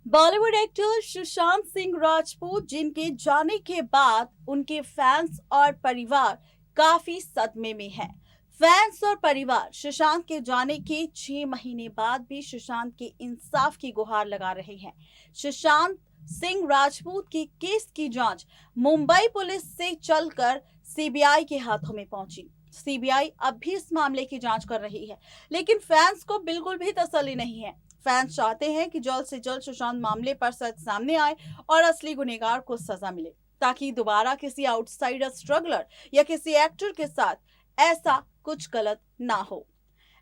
Bollywood actor Sushant Singh Rajput जिनके जाने के बाद उनके फैंस और परिवार काफी सदमे में है। फैंस और परिवार सुशांत के जाने के 6 महीने बाद भी सुशांत के इंसाफ की गुहार लगा रहे हैं। सुशांत सिंह राजपूत की केस की जांच मुंबई पुलिस से चलकर सीबीआई के हाथों में पहुंची। सीबीआई अब भी इस मामले की जांच कर रही है, लेकिन फैंस को बिल्कुल भी तसल्ली नहीं है। फैंस चाहते हैं कि जल्द से जल्द सुशांत मामले पर सच सामने आए और असली गुनहगार को सजा मिले, ताकि दोबारा किसी आउटसाइडर स्ट्रगलर या किसी एक्टर के साथ ऐसा कुछ गलत ना हो।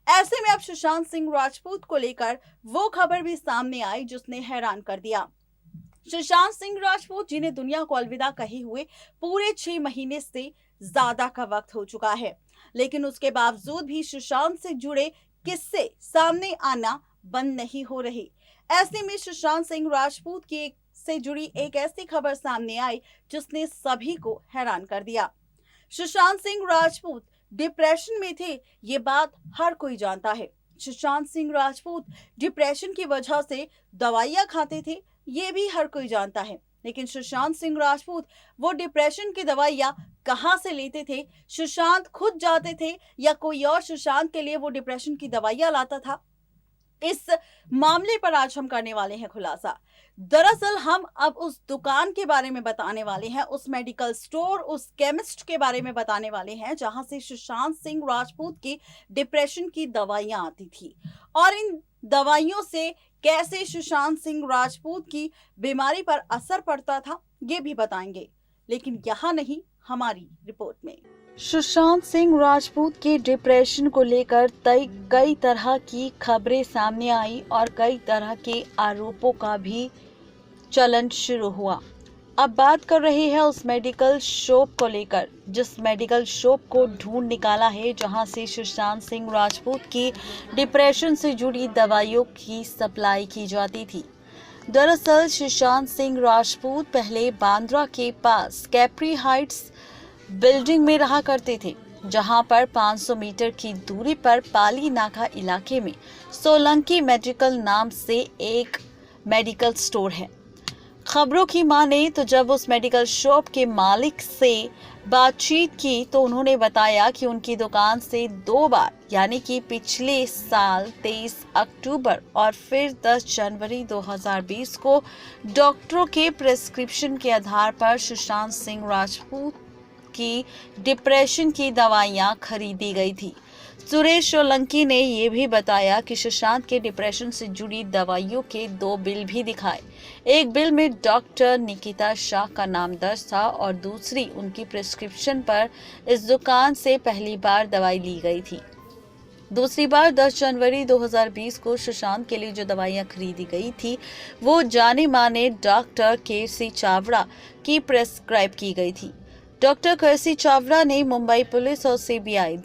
ऐसे में अब सुशांत सिंह राजपूत को लेकर वो खबर भी सामने आई जिसने हैरान कर दिया। सुशांत सिंह राजपूत जिन्हें दुनिया को अलविदा कहे हुए पूरे 6 महीने से ज्यादा का वक्त हो चुका है, लेकिन उसके बावजूद भी सुशांत से जुड़े किस्से सामने आना बंद नहीं हो रही। ऐसे में सुशांत सिंह राजपूत की से जुड़ी एक ऐसी खबर सामने आई जिसने सभी को हैरान कर दिया। सुशांत सिंह राजपूत डिप्रेशन में थे, ये बात हर कोई जानता है। सुशांत सिंह राजपूत डिप्रेशन की वजह से दवाइयां खाते थे, ये भी हर कोई जानता है। लेकिन सुशांत सिंह राजपूत वो डिप्रेशन की दवाइयां कहां से लेते थे? सुशांत खुद जाते थे या कोई और सुशांत के लिए वो डिप्रेशन की दवाइयां लाता था? इस मामले पर आज हम करने वाले हैं खुलासा। दरअसल हम अब उस दुकान के बारे में बताने वाले हैं, उस मेडिकल स्टोर, उस केमिस्ट के बारे में बताने वाले हैं जहां से सुशांत सिंह राजपूत की डिप्रेशन की दवाइयां आती थी और इन दवाइयों से कैसे सुशांत सिंह राजपूत की बीमारी पर असर पड़ता था, ये भी बताएंगे। लेकिन यहाँ नहीं, हमारी रिपोर्ट में। सुशांत सिंह राजपूत के डिप्रेशन को लेकर कई तरह की खबरें सामने आई और कई तरह के आरोपों का भी चलन शुरू हुआ। अब बात कर रहे हैं उस मेडिकल शॉप को लेकर, जिस मेडिकल शॉप को ढूंढ निकाला है जहां से सुशांत सिंह राजपूत की डिप्रेशन से जुड़ी दवाइयों की सप्लाई की जाती थी। दरअसल सुशांत सिंह राजपूत पहले बांद्रा के पास कैप्री हाइट्स बिल्डिंग में रहा करते थे, जहां पर 500 मीटर की दूरी पर पाली नाका इलाके में सोलंकी मेडिकल नाम से एक मेडिकल स्टोर है। खबरों की माने तो जब उस मेडिकल शॉप के मालिक से बातचीत की तो उन्होंने बताया कि उनकी दुकान से 2 बार यानी कि पिछले साल 23 अक्टूबर और फिर 10 जनवरी 2020 को डॉक्टरों के प्रिस्क्रिप्शन के आधार पर सुशांत सिंह राजपूत की डिप्रेशन की दवाइयां खरीदी गई थी। सुरेश सोलंकी ने यह भी बताया कि सुशांत के डिप्रेशन से जुड़ी दवाइयों के 2 बिल भी दिखाए। एक बिल में डॉक्टर निकिता शाह का नाम दर्ज था और दूसरी उनकी प्रिस्क्रिप्शन पर इस दुकान से पहली बार दवाई ली गई थी। दूसरी बार 10 जनवरी 2020 को सुशांत के लिए जो दवाइयां खरीदी गई थी वो जाने माने डॉक्टर केसी चावड़ा की प्रेस्क्राइब की गई थी। डॉक्टर केसी चावड़ा ने मुंबई पुलिस और सीबीआई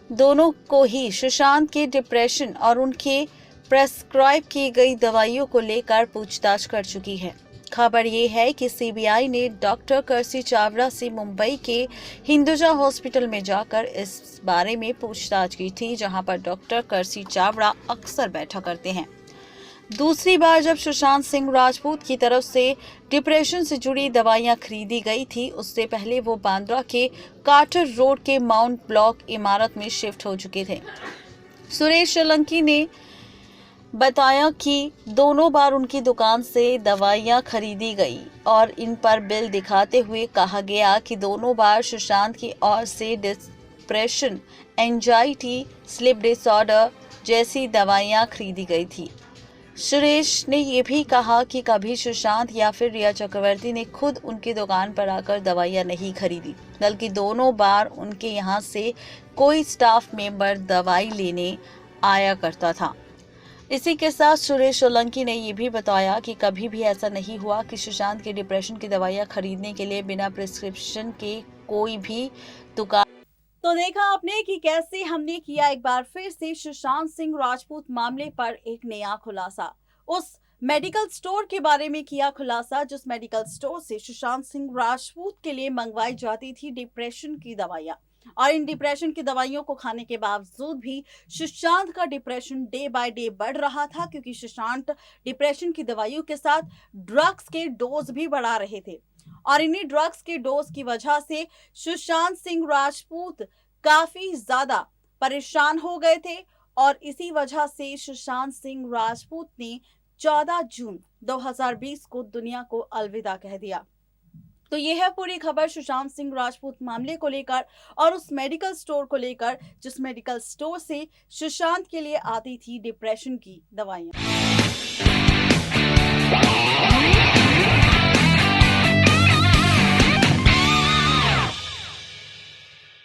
दोनों को ही सुशांत के डिप्रेशन और उनके प्रेस्क्राइब की गई दवाइयों को लेकर पूछताछ कर चुकी है। खबर ये है कि सीबीआई ने डॉक्टर केसी चावड़ा से मुंबई के हिंदुजा हॉस्पिटल में जाकर इस बारे में पूछताछ की थी, जहां पर डॉक्टर केसी चावड़ा अक्सर बैठा करते हैं। दूसरी बार जब सुशांत सिंह राजपूत की तरफ से डिप्रेशन से जुड़ी दवाइयां खरीदी गई थी, उससे पहले वो बांद्रा के कार्टर रोड के माउंट ब्लॉक इमारत में शिफ्ट हो चुके थे। सुरेश सोलंकी ने बताया कि दोनों बार उनकी दुकान से दवाइयां खरीदी गई और इन पर बिल दिखाते हुए कहा गया कि दोनों बार सुशांत की ओर से डिप्रेशन, एंजाइटी, स्लीप डिसऑर्डर जैसी दवाइयां खरीदी गई थी। सुरेश ने यह भी कहा कि कभी सुशांत या फिर रिया चक्रवर्ती ने खुद उनकी दुकान पर आकर दवाइयां नहीं खरीदी, बल्कि दोनों बार उनके यहाँ से कोई स्टाफ मेंबर दवाई लेने आया करता था। इसी के साथ सुरेश सोलंकी ने यह भी बताया कि कभी भी ऐसा नहीं हुआ कि सुशांत के डिप्रेशन की दवाइयां खरीदने के लिए बिना प्रिस्क्रिप्शन के कोई भी दुकान। तो देखा आपने कि कैसे हमने किया एक बार फिर से सुशांत सिंह राजपूत मामले पर एक नया खुलासा। उस मेडिकल स्टोर के बारे में किया खुलासा, जिस मेडिकल स्टोर से सुशांत सिंह राजपूत के लिए मंगवाई जाती थी डिप्रेशन की दवाइयां। और इन डिप्रेशन की दवाइयों को खाने के बावजूद भी सुशांत का डिप्रेशन डे बाय डे बढ़ रहा था, क्योंकि सुशांत डिप्रेशन की दवाइयों के साथ ड्रग्स के डोज भी बढ़ा रहे थे। और इन्हीं ड्रग्स के डोज की वजह से सुशांत सिंह राजपूत काफी ज्यादा परेशान हो गए थे। और इसी वजह से सुशांत सिंह राजपूत ने 14 जून 2020 को दुनिया को अलविदा कह दिया। तो ये है पूरी खबर सुशांत सिंह राजपूत मामले को लेकर और उस मेडिकल स्टोर को लेकर, जिस मेडिकल स्टोर से सुशांत के लिए आती थी डिप्रेशन की दवाइयां।